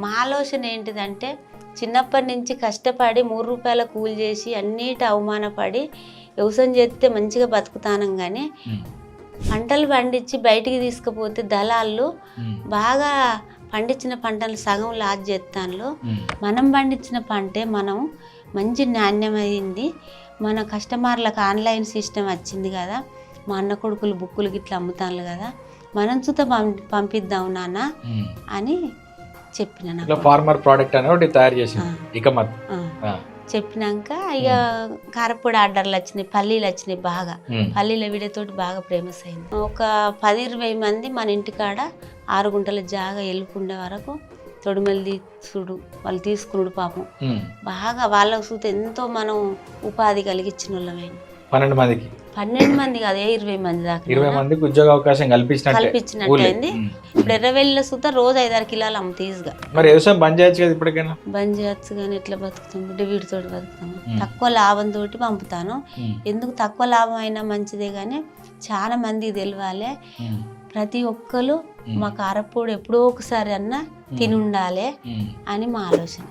మా ఆలోచన ఏంటిదంటే చిన్నప్పటి నుంచి కష్టపడి 3 రూపాయల కూలి చేసి అన్నిటి అవమానపడి వ్యవసాయం చేస్తే మంచిగా బతుకుతానం కానీ పంటలు పండించి బయటికి తీసుకుపోతే దళాళ్ళు బాగా పండించిన పంటలు సగం లాస్ చేస్తాను. మనం పండించిన పంటే మనం మంచి నాణ్యమైంది. మన కస్టమర్లకు ఆన్లైన్ సిస్టమ్ వచ్చింది కదా, మా అన్న కొడుకులు బుక్కులు గిట్లా అమ్ముతాను కదా, మనం చూత పంపిద్దాం నాన్న అని చెప్పిన. ఫార్మర్ ప్రోడక్ట్ అని ఒకటి తయారు చేసింది ఇకమత్. చెప్పినాక ఇక కారపొడి ఆర్డర్లు వచ్చినాయి, పల్లీలు వచ్చినాయి. బాగా పల్లీల వీడియోతోటి బాగా ఫేమస్ అయింది. ఒక 10-20 మంది మన ఇంటికాడ 6 గుంటల జాగా ఎల్లుకుండే వరకు తొడిమలు తీసుడు, వాళ్ళు తీసుకున్నాడు పాపం. బాగా వాళ్ళకు చూస్తే ఎంతో మనం ఉపాధి కలిగించిన వాళ్ళమైంది. 12 మంది కాదు, 20 మంది దాకా 20 మందికి ఉద్యోగ అవకాశం కల్పించినట్టయింది. ఇప్పుడు ఎర్రవెల్లిలో చూస్తే రోజు 5-6 కిలోలు అమ్ముతీసుగా. మరి వ్యవసాయం బంద్ చేయొచ్చు కదా ఇప్పటికైనా? బంద్ చేయొచ్చు కానీ ఎట్లా బతుకుతాం బిడ్డ, వీటితో బతుకుతాము. తక్కువ లాభంతో పంపుతాను. ఎందుకు తక్కువ లాభం అయినా మంచిదే కానీ చాలా మందికి తెలియాలి. ప్రతి ఒక్కరు మా కారపొడి ఎప్పుడో ఒకసారి అన్నా తిని ఉండాలి అని మా ఆలోచన.